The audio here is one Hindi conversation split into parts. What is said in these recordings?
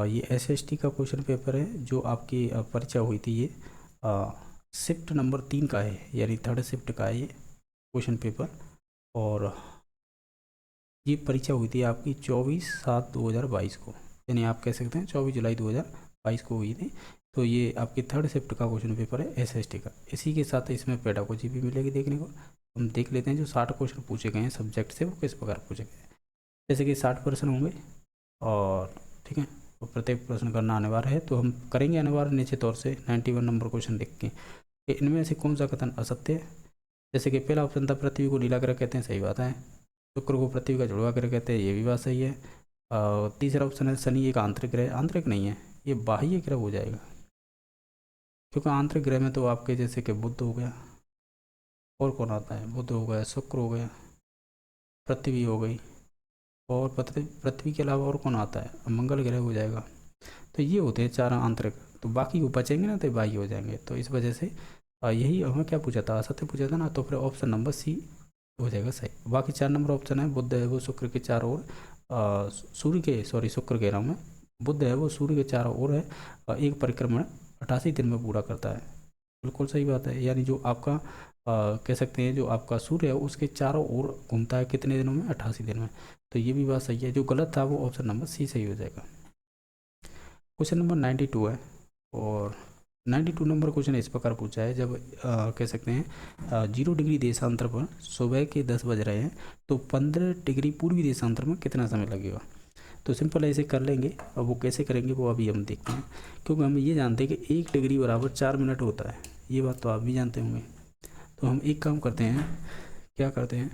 ये एसएसटी का क्वेश्चन पेपर है जो आपकी परीक्षा हुई थी। ये शिफ्ट नंबर 3 का है, यानी थर्ड शिफ्ट का है ये क्वेश्चन पेपर। और ये परीक्षा हुई थी आपकी 24/7/2022 को, यानी आप कह सकते हैं 24 जुलाई 2022 को हुई थी। तो ये आपकी थर्ड शिफ्ट का क्वेश्चन पेपर है एसएसटी का। इसी के साथ इसमें पेडागोजी भी मिलेगी देखने को। हम देख लेते हैं जो 60 क्वेश्चन पूछे गए हैं सब्जेक्ट से वो किस प्रकार पूछे गए हैं। जैसे कि 60 प्रश्न होंगे और ठीक है, तो प्रत्येक प्रश्न करना अनिवार्य है, तो हम करेंगे अनिवार्य निश्चित तौर से 91 नंबर क्वेश्चन देख के कि इनमें से कौन सा कथन असत्य है। जैसे कि पहला ऑप्शन था पृथ्वी को नीला ग्रह कहते हैं, सही बात है। शुक्र को पृथ्वी का जुड़वा ग्रह कहते हैं, ये भी बात सही है। तीसरा ऑप्शन है शनि एक आंतरिक ग्रह, आंतरिक नहीं है, ये बाह्य ग्रह हो जाएगा, क्योंकि आंतरिक ग्रह में तो आपके जैसे कि बुध हो गया, और कौन आता है, बुध हो गया, शुक्र हो गया, पृथ्वी हो गई, और पृथ्वी के अलावा और कौन आता है, मंगल ग्रह हो जाएगा। तो ये होते हैं चार आंतरिक, तो बाकी को बचेंगे ना तो बाह्य हो जाएंगे। तो इस वजह से यही हमें क्या पूछा था, असत्य पूछा था ना, तो फिर ऑप्शन नंबर सी हो जाएगा सही। बाकी 4 नंबर ऑप्शन है बुध है वो शुक्र के चारों ओर, सूर्य के, सॉरी शुक्र कह रहा हूँ मैं, बुध है वो सूर्य के चारों ओर है, एक परिक्रमण 88 दिन में पूरा करता है। बिल्कुल सही बात है, यानी जो आपका कह सकते हैं जो आपका सूर्य है उसके चारों ओर घूमता है कितने दिनों में, 88 दिन में। तो ये भी बात सही है, जो गलत था वो ऑप्शन नंबर सी सही हो जाएगा। क्वेश्चन नंबर 92 है, और 92 नंबर क्वेश्चन इस प्रकार पूछा है, जब कह सकते हैं 0 डिग्री देशांतर पर सुबह के 10 बज रहे हैं तो 15 डिग्री पूर्वी देशांतर में कितना समय लगेगा। तो सिंपल ऐसे कर लेंगे, अब वो कैसे करेंगे वो अभी हम देखते हैं, क्योंकि हम ये जानते हैं कि 1 डिग्री बराबर 4 मिनट होता है, ये बात तो आप भी जानते होंगे। तो हम एक काम करते हैं, क्या करते हैं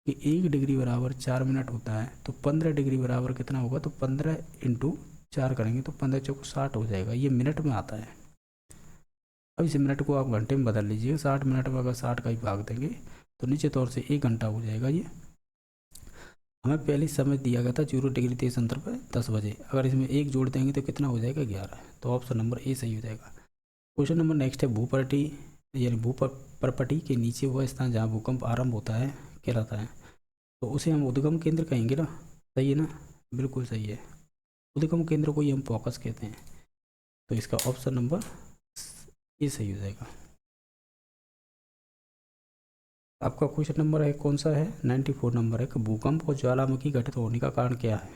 कि 1 डिग्री बराबर 4 मिनट होता है, तो 15 डिग्री बराबर कितना होगा, तो 15 इंटू 4 करेंगे तो 15 चौक 60 हो जाएगा, ये मिनट में आता है। अब इस मिनट को आप घंटे में बदल लीजिए, 60 मिनट में अगर 60 का ही भाग देंगे तो निश्चित तौर से 1 घंटा हो जाएगा। ये हमें पहले समय दिया गया था 0 डिग्री देशांतर पर 10 बजे, अगर इसमें 1 जोड़ देंगे तो कितना हो जाएगा, 11। तो ऑप्शन नंबर ए सही हो जाएगा। क्वेश्चन नंबर नेक्स्ट है भूपट्टी, यानी भूपरपट्टी के नीचे वह स्थान जहाँ भूकंप आरंभ होता है कहलाता है, तो उसे हम उद्गम केंद्र कहेंगे ना, सही है ना, बिल्कुल सही है। उद्गम केंद्र को ही हम फोकस कहते हैं, तो इसका ऑप्शन नंबर ये सही हो जाएगा। आपका क्वेश्चन नंबर है कौन सा है, 94 नंबर है कि भूकंप और ज्वालामुखी घटित होने का कारण क्या है।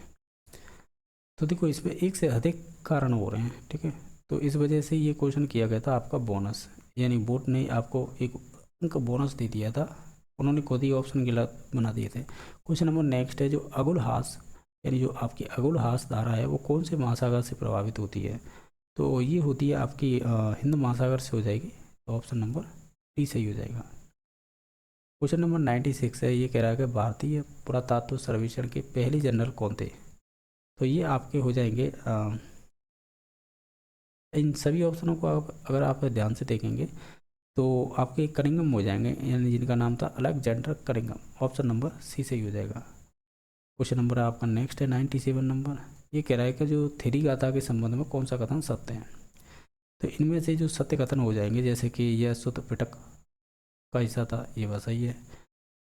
तो देखो इसमें एक से अधिक कारण हो रहे हैं, ठीक है, तो इस वजह से ये क्वेश्चन किया गया था आपका बोनस, यानी बोर्ड ने आपको एक अंक बोनस दे दिया था, उन्होंने खुद ही ऑप्शन गलत बना दिए थे। क्वेश्चन नंबर नेक्स्ट है जो अगुलहास, यानी जो आपकी अगुलहास धारा है वो कौन से महासागर से प्रभावित होती है। तो ये होती है आपकी हिंद महासागर से हो जाएगी, तो ऑप्शन नंबर डी सही हो जाएगा। क्वेश्चन नंबर 96 है, ये कह रहा है कि भारतीय पुरातत्व सर्वेक्षण के पहले जनरल कौन थे। तो ये आपके हो जाएंगे इन सभी ऑप्शनों को अगर आप ध्यान से देखेंगे तो आपके कनिंघम हो जाएंगे, यानी जिनका नाम था Alexander Cunningham, option number C सही हो जाएगा। क्वेश्चन नंबर आपका नेक्स्ट है 97 नंबर, ये कह रहा है कि जो थ्योरी गाथा के संबंध में कौन सा कथन सत्य है। तो इनमें से जो सत्य कथन हो जाएंगे, जैसे कि यह सुत पिटक का हिस्सा था, ये बात सही है।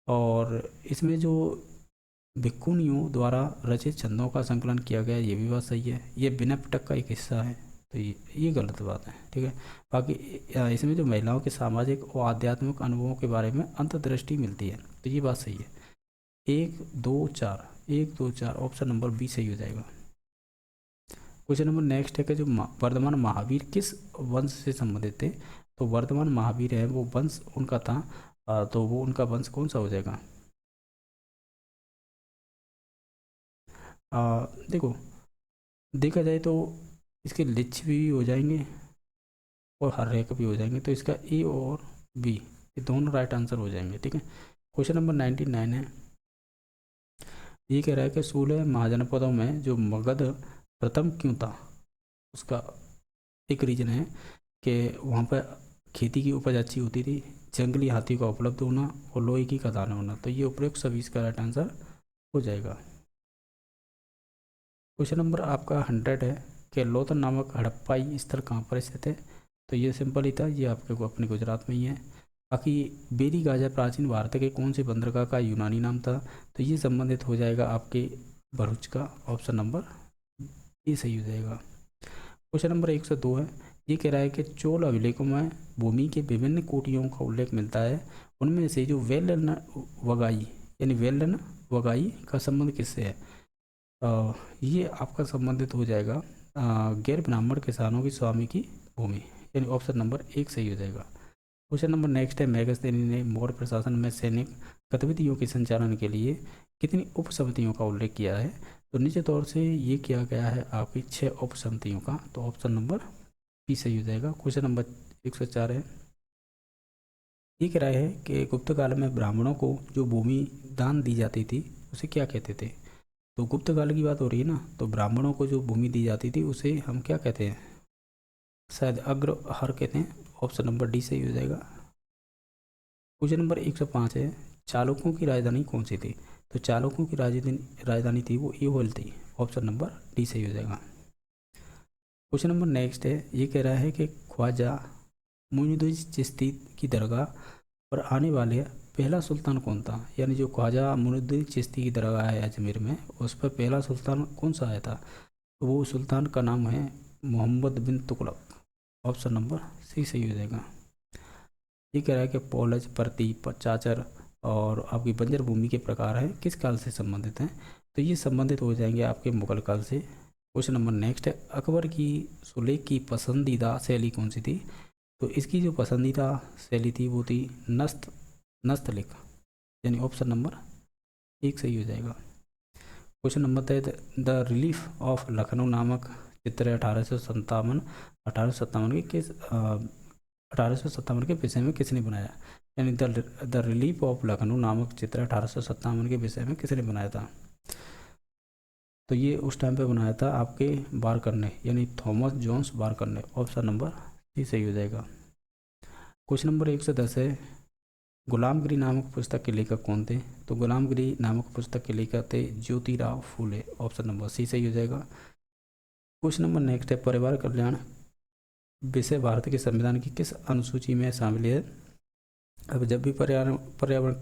और इसमें जो भिक्खुनियों द्वारा रचित छंदों का संकलन किया गया, ये भी बात सही है। ये बिना पिटक का एक हिस्सा है, तो ये गलत बात है, ठीक है। बाकी इसमें जो महिलाओं के सामाजिक और आध्यात्मिक अनुभवों के बारे में अंतर्दृष्टि मिलती है, तो ये बात सही है। 1 2 4 ऑप्शन नंबर बी सही हो जाएगा। क्वेश्चन नंबर नेक्स्ट है कि जो वर्धमान महावीर किस वंश से संबंधित थे। तो वर्धमान महावीर है वो वंश उनका था, तो वो उनका वंश कौन सा हो जाएगा। देखो देखा जाए तो इसके लिच्छ भी हो जाएंगे और हर रेक भी हो जाएंगे, तो इसका ए और बी ये दोनों राइट आंसर हो जाएंगे, ठीक है। क्वेश्चन नंबर 99 है, ये कह रहा है कि 16 महाजनपदों में जो मगध प्रथम क्यों था। उसका एक रीजन है कि वहाँ पर खेती की उपज अच्छी होती थी, जंगली हाथी का उपलब्ध होना और लोहे की खदान होना, तो ये उपयुक्त सभी इसका राइट आंसर हो जाएगा। क्वेश्चन नंबर आपका 100 है कि लोथल नामक हड़प्पाई स्थल कहाँ पर स्थित है। तो ये सिंपल ही था, ये आपके को अपने गुजरात में ही है। बाकी बेरी गाजा प्राचीन भारत के कौन से बंदरगाह का यूनानी नाम था। तो ये संबंधित हो जाएगा आपके भरूच का, ऑप्शन नंबर ये सही हो जाएगा। क्वेश्चन नंबर 102 है, ये कह रहा है कि चोल अभिलेखों में भूमि के विभिन्न कोटियों का उल्लेख मिलता है, उनमें से जो वेलन वगाई यानी वेलन वगाई का संबंध किससे है? ये आपका संबंधित हो जाएगा गैर ब्राह्मण किसानों की स्वामी की भूमि, यानी ऑप्शन नंबर 1 सही हो जाएगा। क्वेश्चन नंबर नेक्स्ट है, मेगस्थनी ने मौर्य प्रशासन में सैनिक गतिविधियों के संचालन के लिए कितनी उप समितियों का उल्लेख किया है? तो निश्चित तौर से ये किया गया है आपकी 6 उप समितियों का, तो ऑप्शन नंबर बी सही हो जाएगा। क्वेश्चन नंबर 104 है, ये कह रहा है कि गुप्त काल में ब्राह्मणों को जो भूमि दान दी जाती थी उसे क्या कहते थे? तो गुप्त काल की बात हो रही है ना, तो ब्राह्मणों को जो भूमि दी जाती थी उसे हम क्या कहते हैं? शायद अग्रहार कहते हैं, ऑप्शन नंबर डी सही हो जाएगा। क्वेश्चन नंबर 105 है, चालुक्यों की राजधानी कौन सी थी? तो चालुक्यों की राजधानी थी वो ऐहोल थी, ऑप्शन नंबर डी सही हो जाएगा। क्वेश्चन नंबर नेक्स्ट है, ये कह रहा है कि ख्वाजा मोइनुद्दीन चिश्ती की दरगाह पर आने वाले पहला सुल्तान कौन था? यानी जो ख्वाजा मोइनुद्दीन चिश्ती की दरगाह है अजमेर में, उस पर पहला सुल्तान कौन सा आया था? तो वो सुल्तान का नाम है मोहम्मद बिन तुगलक, ऑप्शन नंबर सी सही हो जाएगा। ये कह रहा है कि पौलज, परती, चाचर और आपकी बंजर भूमि के प्रकार हैं किस काल से संबंधित हैं? तो ये संबंधित हो जाएंगे आपके मुगल काल से। क्वेश्चन नंबर नेक्स्ट है, अकबर की सुलेख की पसंदीदा शैली कौन सी थी? तो इसकी जो पसंदीदा शैली थी वो थी नस्तलिख, यानी ऑप्शन नंबर 1 सही हो जाएगा। Question number 3, the relief of Lucknow नामक चित्र 1857 के 1857 के विषय में किसने बनाया? यानी द रिलीफ ऑफ लखनऊ नामक चित्र 1857 के विषय में किसने बनाया था? तो ये उस टाइम पे बनाया था आपके बारकर ने, यानी थॉमस जोन्स बारकर ने, ऑप्शन नंबर सी सही हो जाएगा। क्वेश्चन नंबर 110 है, गुलामगिरी नामक पुस्तक के लेखक कौन थे? तो गुलामगिरी नामक पुस्तक के लेखक थे Jyotirao Phule, option number C सही हो जाएगा। क्वेश्चन नंबर नेक्स्ट है, परिवार कल्याण विषय भारत के संविधान की किस अनुसूची में शामिल है? अब जब भी पर्यावरण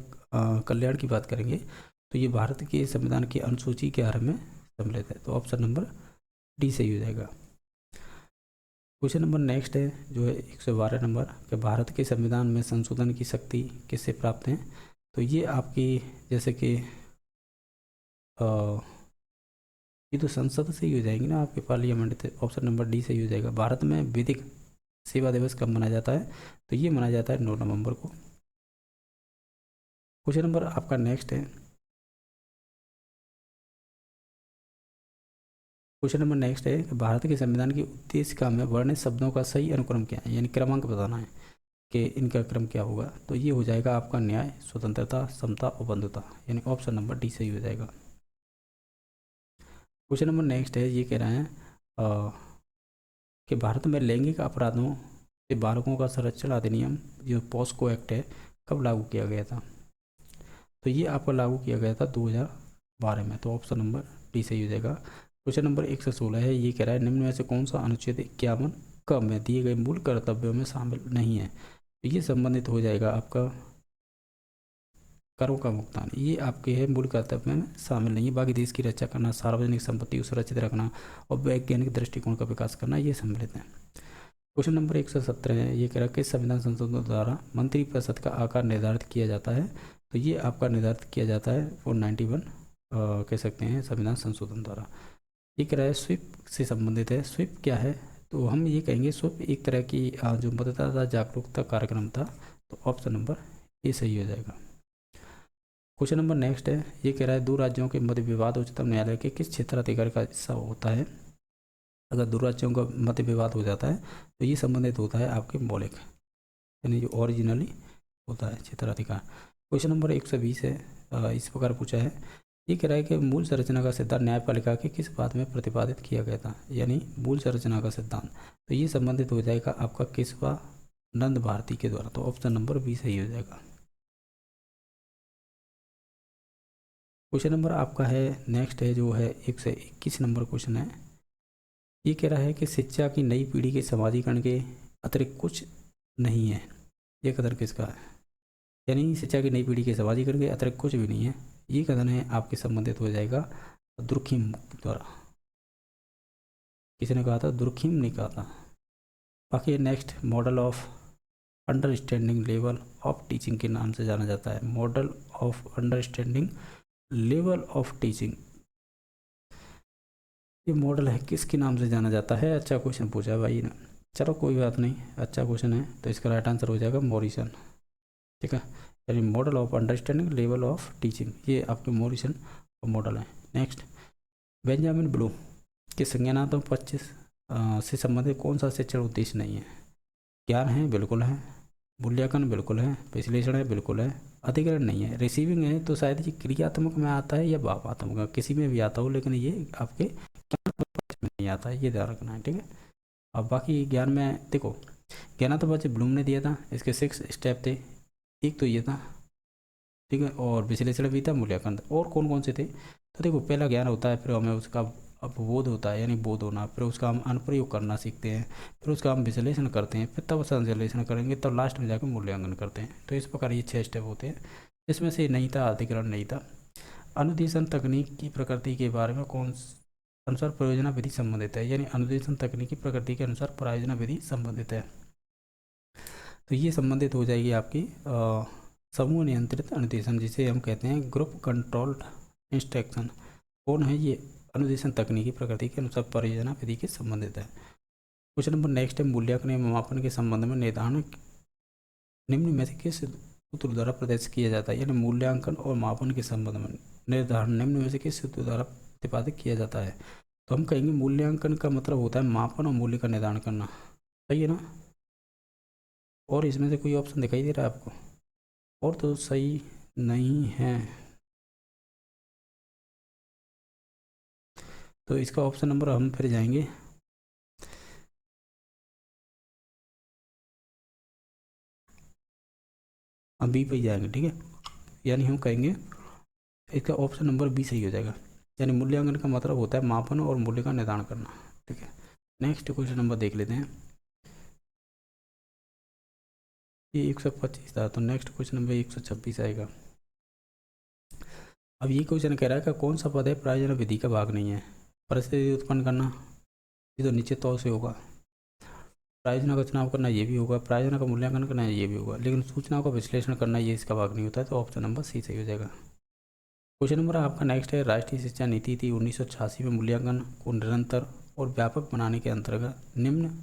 कल्याण की बात करेंगे तो ये भारत के संविधान की अनुसूची के आधार में सम्मिलित है, तो ऑप्शन नंबर डी सही हो जाएगा। क्वेश्चन नंबर नेक्स्ट है जो है 112 नंबर, कि भारत के संविधान में संशोधन की शक्ति किससे प्राप्त है? तो ये आपकी जैसे कि ये तो संसद से ही हो जाएंगी ना, आपके पार्लियामेंट, ऑप्शन नंबर डी सही हो जाएगा। भारत में विधिक सेवा दिवस कब मनाया जाता है? तो ये मनाया जाता है 9 नवंबर को। क्वेश्चन नंबर आपका नेक्स्ट है, क्वेश्चन नंबर नेक्स्ट है कि भारत के संविधान की उद्देशिका में वर्णित शब्दों का सही अनुक्रम क्या है? यानी क्रमांक बताना है कि इनका क्रम क्या होगा। तो ये हो जाएगा आपका न्याय, स्वतंत्रता, समता और बंधुता, यानी ऑप्शन नंबर डी सही हो जाएगा। क्वेश्चन नंबर नेक्स्ट है, ये कह रहे हैं कि भारत में लैंगिक अपराधों से बालकों का संरक्षण अधिनियम जो पॉस्को एक्ट है कब लागू किया गया था? तो ये आपका लागू किया गया था 2012 में, तो ऑप्शन नंबर डी सही हो जाएगा। क्वेश्चन नंबर 116 है, ये कह रहा है निम्न में से कौन सा अनुच्छेद 51 क में दिए गए मूल कर्तव्यों में शामिल नहीं है? तो ये संबंधित हो जाएगा आपका करों का भुगतान, ये आपके है मूल कर्तव्य में शामिल नहीं है। बाकी देश की रक्षा करना, सार्वजनिक संपत्ति को सुरक्षित रखना और वैज्ञानिक दृष्टिकोण का विकास करना, ये सम्मिलित है। क्वेश्चन नंबर 117 है, ये कह रहा है कि संविधान संशोधन द्वारा मंत्रिपरिषद का आकार निर्धारित किया जाता है? तो ये आपका निर्धारित किया जाता है 491 कह सकते हैं संविधान संशोधन द्वारा। ये कह रहा है स्वीप से संबंधित है, स्वीप क्या है? तो हम ये कहेंगे स्वीप एक तरह की जो मतदाता जागरूकता कार्यक्रम था, तो ऑप्शन नंबर ए सही हो जाएगा। क्वेश्चन नंबर नेक्स्ट है, ये कह रहा है दो राज्यों के मध्य विवाद उच्चतम न्यायालय के किस क्षेत्राधिकार का हिस्सा होता है? अगर दो राज्यों का मध्य विवाद हो जाता है तो ये संबंधित होता है आपके मौलिक, यानी जो ओरिजिनली होता है क्षेत्राधिकार। क्वेश्चन नंबर 120 है, इस प्रकार पूछा है, ये कह रहा है कि मूल संरचना का सिद्धांत न्यायपालिका के किस बात में प्रतिपादित किया गया था? यानी मूल संरचना का सिद्धांत, तो ये संबंधित हो जाएगा आपका केशवानंद भारती के द्वारा, तो ऑप्शन नंबर बी सही हो जाएगा। क्वेश्चन नंबर आपका है नेक्स्ट है जो है 121 नंबर क्वेश्चन है, ये कह रहा है कि शिक्षा की नई पीढ़ी के समाजीकरण के अतिरिक्त कुछ नहीं है, ये कथन किसका है? यानी शिक्षा की नई पीढ़ी के समाजीकरण के अतिरिक्त कुछ भी नहीं है, ये कथन है आपके संबंधित हो जाएगा दुर्खिम द्वारा। किसी ने कहा था, दुर्खिम नहीं कहा था। बाकी next, model of understanding level of teaching के नाम से जाना जाता है। Model of understanding level of teaching, ये मॉडल है किसके नाम से जाना जाता है? अच्छा क्वेश्चन पूछा भाई ने, चलो कोई बात नहीं, अच्छा क्वेश्चन है, तो इसका राइट आंसर हो जाएगा मॉरिसन। ठीक है, यानी model of understanding level of teaching, ये आपके मॉरिसन का मॉडल है। नेक्स्ट, बेंजामिन ब्लूम के संज्ञानात्मक 25 से संबंधित कौन सा शिक्षण उद्देश्य नहीं है? ज्ञान है, बिल्कुल है। मूल्यांकन बिल्कुल है। विश्लेषण है, बिल्कुल है। अधिकरण नहीं है। रिसीविंग है तो शायद ये क्रियात्मक में आता है या भावात्मक में, किसी में भी आता हो, लेकिन ये आपके में नहीं आता है, ये ध्यान रखना है। ठीक है, अब बाकी ज्ञान में देखो, ज्ञानात्मक ब्लूम ने दिया था, इसके 6 स्टेप थे, एक तो ये था, ठीक है, और विश्लेषण भी था, मूल्यांकन था, और कौन कौन से थे? तो देखो, पहला ज्ञान होता है, फिर हमें उसका अपबोध होता है यानी बोध होना, फिर उसका हम अनुप्रयोग करना सीखते हैं, फिर उसका हम विश्लेषण करते हैं, फिर तब संश्लेषण करेंगे, तब लास्ट में जाकर मूल्यांकन करते हैं। तो इस प्रकार ये 6 स्टेप होते हैं। इसमें से नहीं था, अधिकरण नहीं था। अनुदेशन तकनीक की प्रकृति के बारे में कौन अनुसार प्रयोजना विधि संबंधित है? यानी अनुदेशन तकनीक की प्रकृति के अनुसार प्रयोजना विधि संबंधित है। तो ये संबंधित हो जाएगी आपकी समूह नियंत्रित अनुदेशन, जिसे हम कहते हैं ग्रुप कंट्रोल्ड इंस्ट्रक्शन। कौन है ये? अनुदेशन तकनीकी प्रकृति के अनुसार परियोजना विधि के संबंधित है। क्वेश्चन नंबर नेक्स्ट है, मूल्यांकन एवं मापन के संबंध में निर्धारण निम्न में से किस सूत्र द्वारा प्रदर्शित किया जाता है? यानी मूल्यांकन और मापन के संबंध में निर्धारण निम्न में से किस सूत्र द्वारा प्रतिपादित किया जाता है? तो हम कहेंगे मूल्यांकन का मतलब होता है मापन और मूल्य का निर्धारण करना। सही है ना? और इसमें से कोई ऑप्शन दिखाई दे रहा है आपको? और तो सही नहीं है, तो इसका ऑप्शन नंबर हम फिर जाएंगे हम बी पे ही जाएंगे। ठीक है, यानी हम कहेंगे इसका ऑप्शन नंबर बी सही हो जाएगा। यानी मूल्यांकन का मतलब होता है मापन और मूल्य का निर्धारण करना। ठीक है, नेक्स्ट क्वेश्चन नंबर देख लेते हैं। ये 125 था, तो नेक्स्ट क्वेश्चन नंबर 126 आएगा। अब ये क्वेश्चन कह रहा है कि कौन सा पद है प्रायोजन विधि का भाग नहीं है? परिस्थिति उत्पन्न करना, ये तो निश्चित तौर से होगा। प्रायोजना का चुनाव करना, ये भी होगा। प्रायोजना का मूल्यांकन करना, ये भी होगा। लेकिन सूचनाओं का विश्लेषण करना, ये इसका भाग नहीं होता है, तो ऑप्शन नंबर सी सही हो जाएगा। क्वेश्चन नंबर आपका नेक्स्ट है, राष्ट्रीय शिक्षा नीति थी 1986 में मूल्यांकन को निरंतर और व्यापक बनाने के अंतर्गत निम्न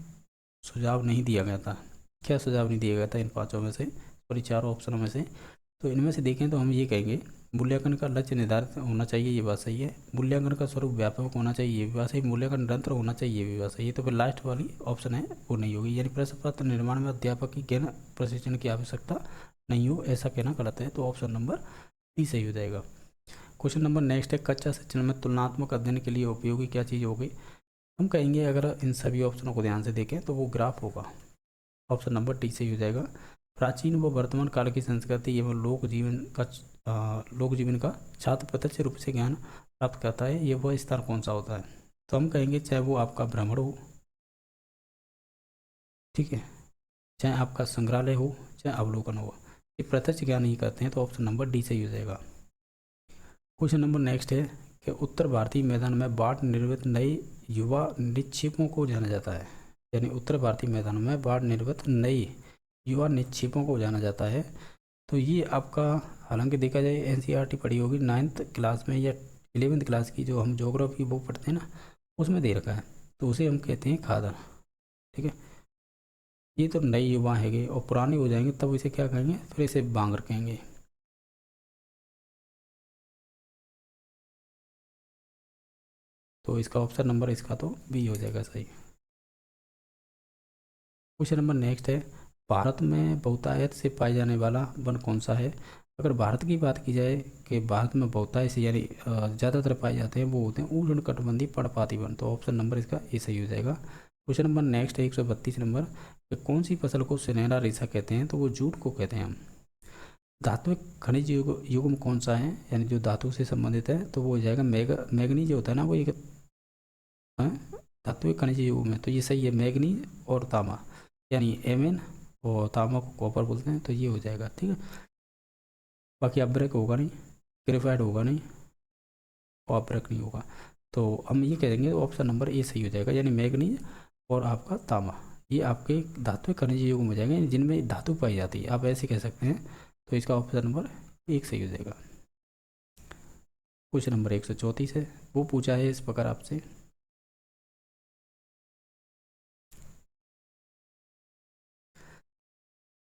सुझाव नहीं दिया गया था। क्या सुझाव नहीं दिया गया था इन पाँचों में से, सॉरी 4 ऑप्शनों में से? तो इनमें से देखें तो हम ये कहेंगे मूल्यांकन का लक्ष्य निर्धारित होना चाहिए, ये बात सही है। मूल्यांकन का स्वरूप व्यापक होना चाहिए, ये भी बात सही। मूल्यांकन निरंतर होना चाहिए, ये भी बात सही है। तो फिर लास्ट वाली ऑप्शन है वो नहीं होगी, यानी प्रश्न पत्र निर्माण में अध्यापक की ज्ञान प्रशिक्षण की आवश्यकता नहीं हो, ऐसा कहना गलत है। तो ऑप्शन नंबर डी सही हो जाएगा। क्वेश्चन नंबर नेक्स्ट है, कच्चा शिक्षण में तुलनात्मक अध्ययन के लिए उपयोगी क्या चीज़ होगी? हम कहेंगे अगर इन सभी ऑप्शनों को ध्यान से देखें तो वो ग्राफ होगा। ऑप्शन नंबर डी सही हो जाएगा। प्राचीन व वर्तमान काल की संस्कृति एवं लोक जीवन का छात्र प्रत्यक्ष रूप से ज्ञान प्राप्त करता है, ये वह स्थान कौन सा होता है? तो हम कहेंगे चाहे वो आपका भ्रमण हो, ठीक है, चाहे आपका संग्रहालय हो, चाहे अवलोकन हो, ये प्रत्यक्ष ज्ञान ही करते हैं। तो ऑप्शन नंबर डी सही हो जाएगा। क्वेश्चन नंबर नेक्स्ट है कि उत्तर भारतीय मैदान में बाढ़ निर्मित नए युवा निक्षेपों को जाना जाता है। यानी उत्तर भारतीय मैदान में बाढ़ निर्मित नए युवा निक्षेपों को जाना जाता है। तो ये आपका, हालांकि देखा जाए एनसीईआरटी पढ़ी होगी 9th क्लास में या 11th क्लास की, जो हम ज्योग्राफी बुक पढ़ते हैं ना, उसमें दे रखा है, तो उसे हम कहते हैं खादर। ठीक है, ये तो नए युवा हैगे और पुराने हो जाएंगे तब इसे क्या कहेंगे? फिर इसे बांगर कहेंगे। तो इसका ऑप्शन नंबर इसका तो बी हो जाएगा सही। क्वेश्चन नंबर नेक्स्ट है, भारत में बहुतायत से पाए जाने वाला वन कौन सा है? अगर भारत की बात की जाए कि भारत में बहुतायत से यानी ज़्यादातर पाए जाते हैं, वो होते हैं उष्णकटिबंधीय पर्णपाती वन। तो ऑप्शन नंबर इसका ए सही हो जाएगा। क्वेश्चन नंबर नेक्स्ट है 132 नंबर, कि कौन सी फसल को सुनहरा रेशा कहते हैं? तो वो जूट को कहते हैं हम। धात्विक खनिज युग्म कौन सा है, यानी जो धातु से संबंधित है, तो वो हो जाएगा मैग्नीज होता है ना, वो एक धात्विक खनिज युग्म है, तो ये सही है, मैग्नीज और तांबा, यानी एमएन, और तांबा को कॉपर बोलते हैं, तो ये हो जाएगा। ठीक है, बाकी अब्रक होगा नहीं, ग्रेफाइट होगा नहीं, और अब्रक नहीं होगा। तो हम ये कह देंगे ऑप्शन नंबर ए सही हो जाएगा, यानी मैग्नीज और आपका तांबा ये आपके धातु खनिज युग में हो जाएंगे जिनमें धातु पाई जाती है, आप ऐसे कह सकते हैं। तो इसका ऑप्शन नंबर एक सही हो जाएगा। क्वेश्चन नंबर 134 है, वो पूछा है इस प्रकार आपसे।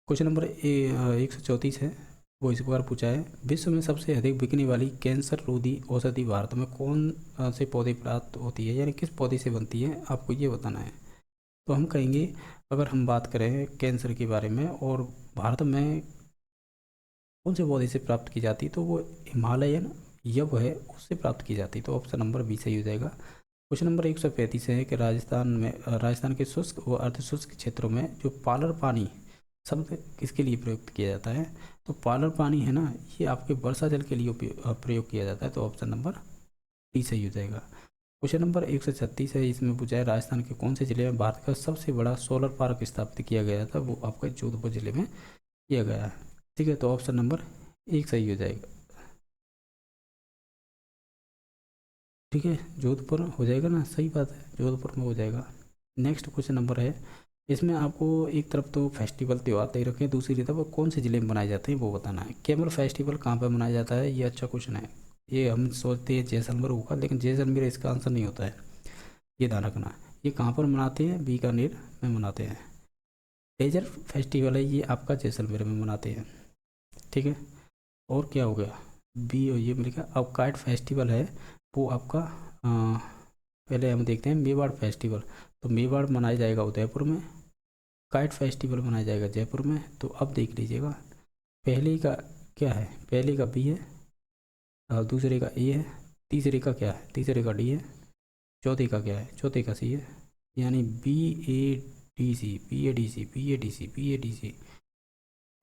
क्वेश्चन नंबर 134 है, वो इस प्रकार पूछा है, विश्व में सबसे अधिक बिकने वाली कैंसर रोधी औषधि भारत में कौन से पौधे प्राप्त होती है, यानी किस पौधे से बनती है, आपको ये बताना है। तो हम कहेंगे अगर हम बात करें कैंसर के बारे में और भारत में कौन से पौधे से प्राप्त की जाती है, तो वो हिमालयन यव है, उससे प्राप्त की जाती है। तो ऑप्शन नंबर बी सही हो जाएगा। क्वेश्चन नंबर 135 है कि राजस्थान के शुष्क व अर्ध शुष्क क्षेत्रों में जो पालर पानी शब्द किसके लिए प्रयुक्त किया जाता है। तो पालर पानी है ना, ये आपके वर्षा जल के लिए प्रयोग किया जाता है। तो ऑप्शन नंबर डी सही हो जाएगा। क्वेश्चन नंबर 136 है, इसमें पूछा है राजस्थान के कौन से जिले में भारत का सबसे बड़ा सोलर पार्क स्थापित किया गया था, वो आपका जोधपुर जिले में किया गया है। ठीक है, तो ऑप्शन नंबर एक सही हो जाएगा। ठीक है, जोधपुर हो जाएगा ना, सही बात है, जोधपुर में हो जाएगा। नेक्स्ट क्वेश्चन नंबर है, इसमें आपको एक तरफ तो फेस्टिवल त्यौहार तय रखे, दूसरी तरफ कौन से ज़िले में मनाए जाते हैं वो बताना है। कैमल फेस्टिवल कहाँ पर मनाया जाता है, ये अच्छा क्वेश्चन है। ये हम सोचते हैं जैसलमेर होगा, लेकिन जैसलमेर इसका आंसर नहीं होता है, ये ध्यान रखना। ये कहाँ पर मनाते हैं, बीकानेर में मनाते हैं। डेजर्ट फेस्टिवल है, ये आपका जैसलमेर में मनाते हैं। ठीक है, और क्या हो गया, बी और ये मिल गया। अब काइट फेस्टिवल है, वो आपका पहले हम देखते हैं मेवाड़ फेस्टिवल। तो मेवाड़ मनाया जाएगा उदयपुर में, काइट फेस्टिवल मनाया जाएगा जयपुर में। तो अब देख लीजिएगा, पहले का क्या है, पहले का बी है, दूसरे का ए है, तीसरे का क्या है, तीसरे का डी है, चौथे का क्या है, चौथे का सी है। यानी B A D C, B A D C, B A D C, B A D C,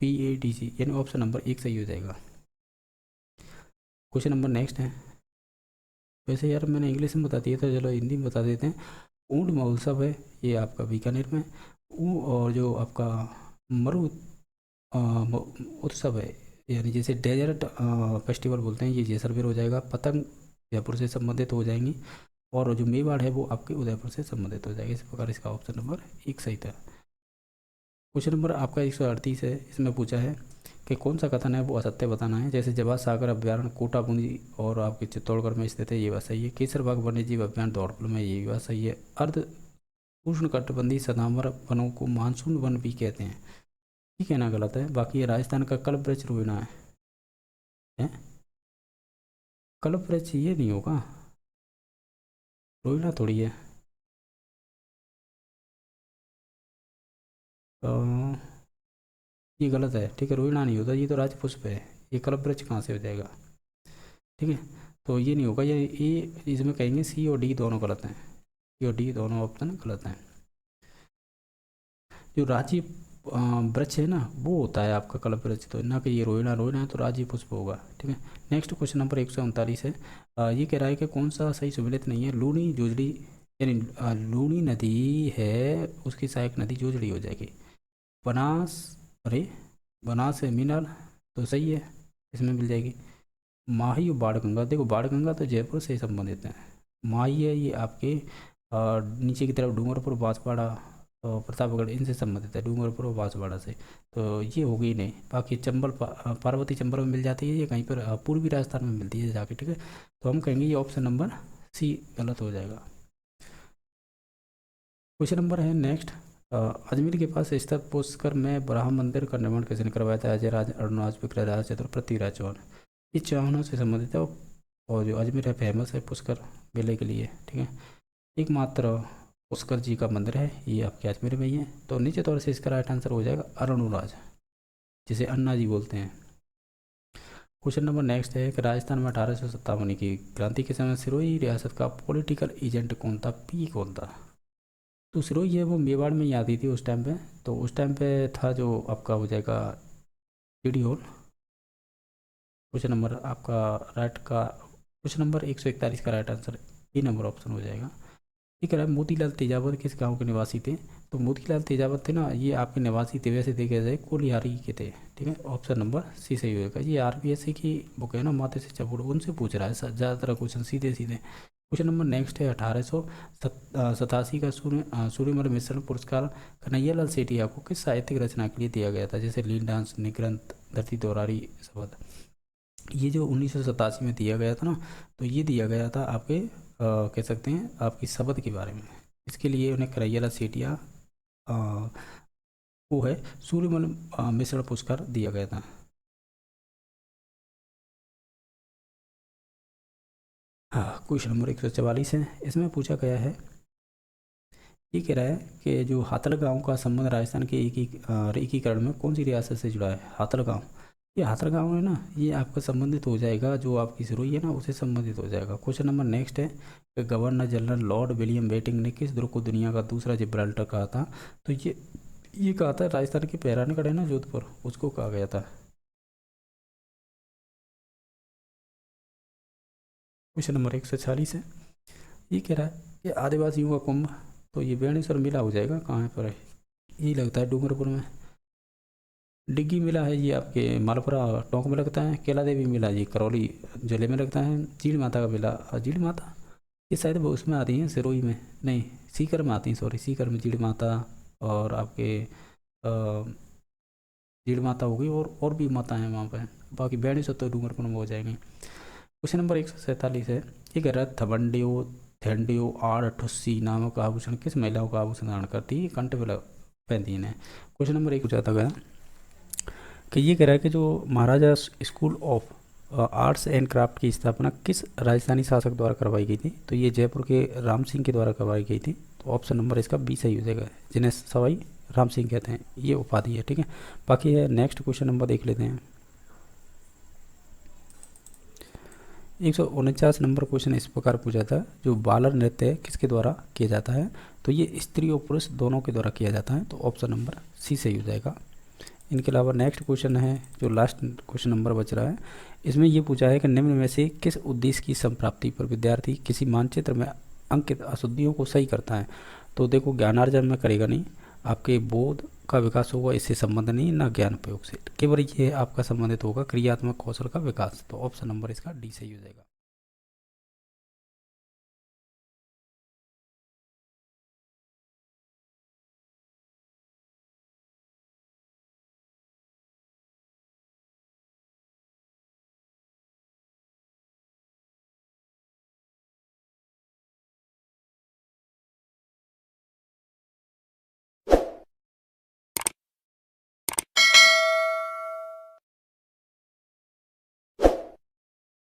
B A D C, यानी ऑप्शन नंबर एक सही हो जाएगा। क्वेश्चन नंबर नेक्स्ट है, वैसे यार मैंने इंग्लिश में बता दिया था, चलो हिंदी में बता देते हैं। ऊंट महोत्सव है, ये आपका बीकानेर में। और जो आपका मरु उत्सव है, यानी जैसे डेजर्ट फेस्टिवल बोलते हैं, ये जैसलमेर हो जाएगा। पतंग जयपुर से संबंधित हो जाएंगी, और जो मेवाड़ है वो आपके उदयपुर से संबंधित हो जाएगा। इस प्रकार इसका ऑप्शन नंबर एक सही था। क्वेश्चन नंबर आपका 138 है, इसमें पूछा है कि कौन सा कथन है वो असत्य बताना है। जैसे जवाहर सागर अभ्यारण्य कोटा बूंदी और आपके चित्तौड़गढ़ में स्थित है, ये बात सही है। केसरबाग वन्यजीव अभ्यारण्य धौलपुर में, ये बात सही है। अर्ध उष्णकटिबंधीय सदावर वनों को मानसून वन भी कहते हैं, ये कहना गलत है। बाकी ये राजस्थान का कल्प वृक्ष रोहिणा है, कल्प वृक्ष ये नहीं होगा, रोहिणा थोड़ी है। तो ये गलत है, ठीक है, रोहिणा नहीं होता, ये तो राजपुष्प है। ये कल्प वृक्ष कहाँ से हो जाएगा, ठीक है, तो ये नहीं होगा। ये इसमें कहेंगे सी और डी दोनों गलत हैं, सी और डी दोनों ऑप्शन गलत हैं। जो राजीव वृक्ष है ना, वो होता है आपका कल्प वृक्ष, तो ना कि ये रोहिणा, रोहिणा है तो राजीव पुष्प होगा। ठीक है, नेक्स्ट क्वेश्चन नंबर 139 है, ये कह रहा है कि कौन सा सही सुमेलित नहीं है। लूनी जोजड़ी, यानी लूनी नदी है, उसकी सहायक नदी जोजड़ी हो जाएगी। बनास, अरे बनास है मीनाल, तो सही है, इसमें मिल जाएगी। माही और बाणगंगा, देखो बाणगंगा तो जयपुर से संबंधित है। माही है ये आपके नीचे की तरफ डूंगरपुर बांसवाड़ा और प्रतापगढ़, इनसे संबंधित है, डूंगरपुर और बांसवाड़ा से। तो ये होगी नहीं। बाकी चंबल पार्वती चंबल में मिल जाती है, ये कहीं पर पूर्वी राजस्थान में मिलती है जाके। ठीक है, तो हम कहेंगे ये ऑप्शन नंबर सी गलत हो जाएगा। क्वेश्चन नंबर है नेक्स्ट, अजमेर के पास स्थित पुष्कर में ब्रह्म मंदिर का निर्माण किसने करवाया था। अजय राज, अरुणराज, विक्रयराज चतुर, पृथ्वीराज चौहान। ये चौहानों से संबंधित है। और जो अजमेर है फेमस है पुष्कर मेले के लिए। ठीक है, एकमात्र पुष्कर जी का मंदिर है, ये आपके अजमेर में ही है। तो नीचे तौर से इसका राइट आंसर हो जाएगा अरुणराज, जिसे अन्ना जी बोलते हैं। क्वेश्चन नंबर नेक्स्ट है कि राजस्थान में 1857 की क्रांति के समय सिरोही रियासत का पॉलिटिकल एजेंट कौन था, पी कौन था। तो सिरोही है वो मेवाड़ में ही आती थी उस टाइम पे। तो उस टाइम पे था जो आपका हो जाएगा डी हॉल। क्वेश्चन नंबर आपका राइट का, क्वेश्चन नंबर 141 का right answer B number option हो जाएगा। ठीक है, मोतीलाल तेजावत किस गांव के निवासी थे। तो मोतीलाल तेजावत थे ना, ये आपके निवासी थे, वैसे देखे जाए कोलिहारी के थे। ठीक है, ऑप्शन नंबर सी सही होगा। ये आरपीएससी की बुक है ना, माते से चबूड़, उनसे पूछ रहा है ज़्यादातर क्वेश्चन सीधे सीधे। क्वेश्चन नंबर नेक्स्ट है 1887 का सूर्यमल मिश्रण पुरस्कार कन्हैयालाल सेठिया को किस साहित्यिक रचना के लिए दिया गया था, जैसे लील डांस, निग्रंथ, धरती दोरारी, शबद। ये जो 1987 में दिया गया था ना, तो ये दिया गया था आपके कह सकते हैं आपकी शबद के बारे में। इसके लिए उन्हें कन्हैयालाल सेठिया को है सूर्यमल मिश्रण पुरस्कार दिया गया था। हाँ, क्वेश्चन नंबर 144 है। इसमें पूछा गया है, ये कह रहा है कि जो हाथल गांव का संबंध राजस्थान के एकीकरण में कौन सी रियासत से जुड़ा है। हाथल गांव, ये हाथल गांव है ना, ये आपका संबंधित हो जाएगा, जो आपकी सिरोही है ना उसे संबंधित हो जाएगा। क्वेश्चन नंबर नेक्स्ट है कि governor general lord William Bentinck ने किस दुर्ग को दुनिया का दूसरा जिब्राल्टर कहा था। तो ये कहा था राजस्थान के पैरानगढ़ है ना जोधपुर, उसको कहा गया था। क्वेश्चन नंबर 146 है। ये कह रहा है कि आदिवासियों का कुंभ, तो ये बेणेश्वर मेला हो जाएगा, कहाँ पर है, ये लगता है डूंगरपुर में। डिग्गी मेला है ये आपके मालपुरा टोंक में लगता है। कैला देवी मेला ये करौली जिले में लगता है। जीड़ माता का मेला, जीड़ माता ये शायद वो उसमें आती हैं सिरोही में, नहीं सीकर में आती हैं, सॉरी सीकर में जीड़ माता, और आपके जीड़ माता हो गई, और भी माता हैं वहाँ पर। बाकी बेणेश्वर तो डूंगरपुर में हो जाएंगे। क्वेश्चन नंबर 147 है। एक रथ थबंडियो थेंडियो आड़ ठुस्सी नामक आभूषण किस महिलाओं का आभूषण धारण करती है, कंठ में पहनती है। क्वेश्चन नंबर 1 पूछा था गया कि ये कह रहा है कि जो Maharaja school of arts and craft की स्थापना किस राजस्थानी शासक द्वारा करवाई गई थी। तो ये जयपुर के राम सिंह के द्वारा करवाई गई थी। तो ऑप्शन नंबर इसका बी सही हो जाएगा, जिन्हें सवाई राम सिंह कहते हैं, ये उपाधि है। ठीक है, बाकी है नेक्स्ट क्वेश्चन नंबर देख लेते हैं। 149 नंबर क्वेश्चन इस प्रकार पूछा था, जो बालर नृत्य किसके द्वारा किया जाता है। तो ये स्त्री और पुरुष दोनों के द्वारा किया जाता है। तो ऑप्शन नंबर सी सही हो जाएगा। इनके अलावा नेक्स्ट क्वेश्चन है, जो लास्ट क्वेश्चन नंबर बच रहा है, इसमें ये पूछा है कि निम्न में से किस उद्देश्य की संप्राप्ति पर विद्यार्थी किसी मानचित्र में अंकित अशुद्धियों को सही करता है। तो देखो ज्ञानार्जन में करेगा नहीं, आपके बोध का विकास होगा, इससे संबंध नहीं, ना ज्ञान उपयोग से, केवल ये आपका संबंधित होगा क्रियात्मक कौशल का विकास। तो ऑप्शन नंबर इसका डी सही हो जाएगा।